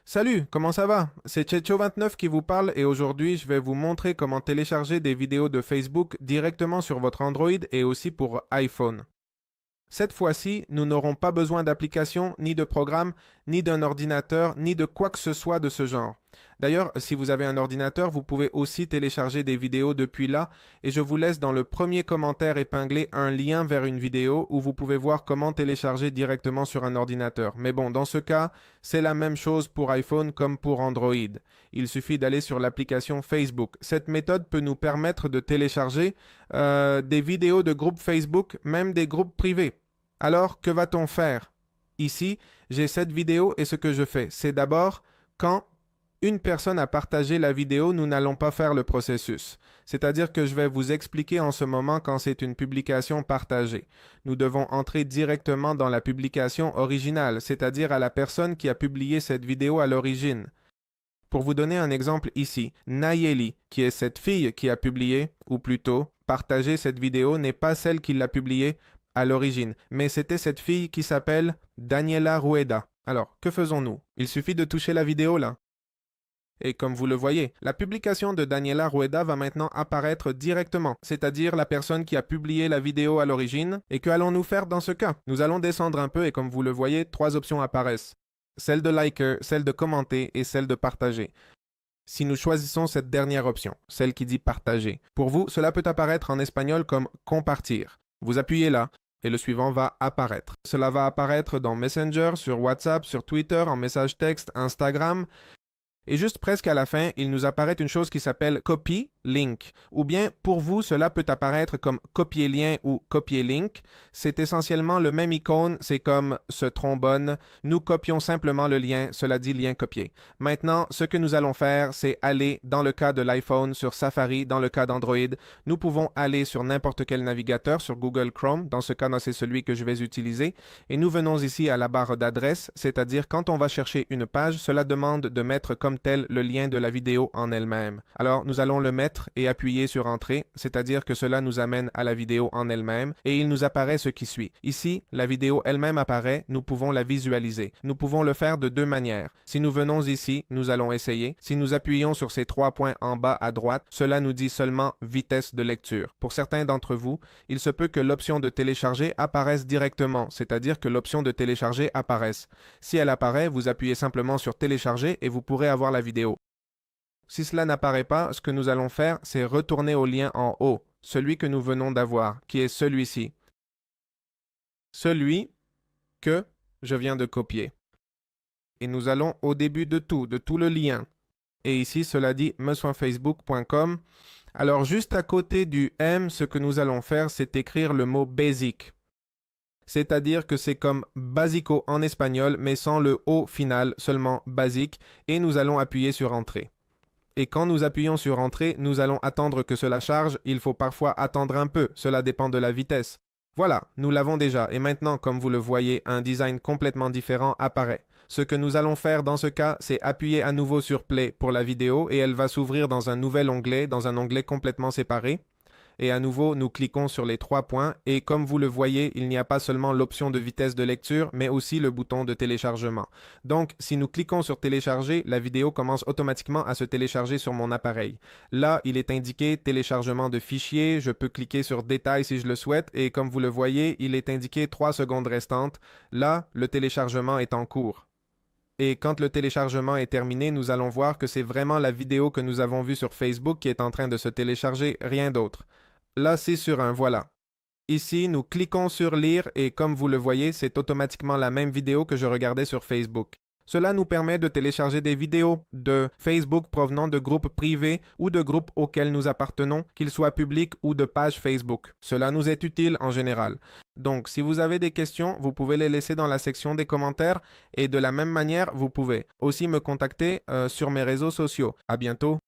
Salut, comment ça va? C'est Checho29 qui vous parle et aujourd'hui je vais vous montrer comment télécharger des vidéos de Facebook directement sur votre Android et aussi pour iPhone. Cette fois-ci, nous n'aurons pas besoin d'application, ni de programme, ni d'un ordinateur, ni de quoi que ce soit de ce genre. D'ailleurs, si vous avez un ordinateur, vous pouvez aussi télécharger des vidéos depuis là et je vous laisse dans le premier commentaire épinglé un lien vers une vidéo où vous pouvez voir comment télécharger directement sur un ordinateur. Mais bon, dans ce cas, c'est la même chose pour iPhone comme pour Android. Il suffit d'aller sur l'application Facebook. Cette méthode peut nous permettre de télécharger des vidéos de groupes Facebook, même des groupes privés. Alors, que va-t-on faire? Ici, j'ai cette vidéo et ce que je fais, c'est d'abord, quand une personne a partagé la vidéo, nous n'allons pas faire le processus. C'est-à-dire que je vais vous expliquer en ce moment quand c'est une publication partagée. Nous devons entrer directement dans la publication originale, c'est-à-dire à la personne qui a publié cette vidéo à l'origine. Pour vous donner un exemple ici, Nayeli, qui est cette fille qui a publié, ou plutôt partagé cette vidéo, n'est pas celle qui l'a publiée à l'origine, mais c'était cette fille qui s'appelle Daniela Rueda. Alors, que faisons-nous? Il suffit de toucher la vidéo là. Et comme vous le voyez, la publication de Daniela Rueda va maintenant apparaître directement, c'est-à-dire la personne qui a publié la vidéo à l'origine. Et que allons-nous faire dans ce cas? Nous allons descendre un peu et comme vous le voyez, trois options apparaissent. Celle de liker, celle de commenter et celle de partager. Si nous choisissons cette dernière option, celle qui dit partager, pour vous, cela peut apparaître en espagnol comme compartir. Vous appuyez là et le suivant va apparaître. Cela va apparaître dans Messenger, sur WhatsApp, sur Twitter, en message texte, Instagram. Et juste presque à la fin, il nous apparaît une chose qui s'appelle copy link. Ou bien, pour vous, cela peut apparaître comme copier lien ou copier link. C'est essentiellement le même icône, c'est comme ce trombone. Nous copions simplement le lien, cela dit lien copié. Maintenant, ce que nous allons faire, c'est aller, dans le cas de l'iPhone, sur Safari, dans le cas d'Android. Nous pouvons aller sur n'importe quel navigateur, sur Google Chrome, dans ce cas, c'est celui que je vais utiliser. Et nous venons ici à la barre d'adresse, c'est-à-dire quand on va chercher une page, cela demande de mettre comme tel le lien de la vidéo en elle-même. Alors, nous allons le mettre et appuyer sur Entrée, c'est-à-dire que cela nous amène à la vidéo en elle-même et il nous apparaît ce qui suit. Ici, la vidéo elle-même apparaît, nous pouvons la visualiser. Nous pouvons le faire de deux manières. Si nous venons ici, nous allons essayer. Si nous appuyons sur ces trois points en bas à droite, cela nous dit seulement vitesse de lecture. Pour certains d'entre vous, il se peut que l'option de télécharger apparaisse directement, c'est-à-dire que l'option de télécharger apparaisse. Si elle apparaît, vous appuyez simplement sur télécharger et vous pourrez avoir la vidéo. Si cela n'apparaît pas, ce que nous allons faire, c'est retourner au lien en haut, celui que nous venons d'avoir, qui est celui-ci. Celui que je viens de copier. Et nous allons au début de tout le lien. Et ici, cela dit me-facebook.com. Alors, juste à côté du M, ce que nous allons faire, c'est écrire le mot basic. C'est-à-dire que c'est comme basico en espagnol, mais sans le O final, seulement basique. Et nous allons appuyer sur Entrée. Et quand nous appuyons sur Entrée, nous allons attendre que cela charge. Il faut parfois attendre un peu, cela dépend de la vitesse. Voilà, nous l'avons déjà. Et maintenant, comme vous le voyez, un design complètement différent apparaît. Ce que nous allons faire dans ce cas, c'est appuyer à nouveau sur Play pour la vidéo et elle va s'ouvrir dans un nouvel onglet, dans un onglet complètement séparé. Et à nouveau, nous cliquons sur les trois points et comme vous le voyez, il n'y a pas seulement l'option de vitesse de lecture, mais aussi le bouton de téléchargement. Donc, si nous cliquons sur télécharger, la vidéo commence automatiquement à se télécharger sur mon appareil. Là, il est indiqué téléchargement de fichiers, je peux cliquer sur détail si je le souhaite et comme vous le voyez, il est indiqué 3 secondes restantes. Là, le téléchargement est en cours. Et quand le téléchargement est terminé, nous allons voir que c'est vraiment la vidéo que nous avons vue sur Facebook qui est en train de se télécharger, rien d'autre. Là, c'est sur un voilà. Ici, nous cliquons sur lire et comme vous le voyez, c'est automatiquement la même vidéo que je regardais sur Facebook. Cela nous permet de télécharger des vidéos de Facebook provenant de groupes privés ou de groupes auxquels nous appartenons, qu'ils soient publics ou de pages Facebook. Cela nous est utile en général. Donc, si vous avez des questions, vous pouvez les laisser dans la section des commentaires et de la même manière, vous pouvez aussi me contacter sur mes réseaux sociaux. À bientôt!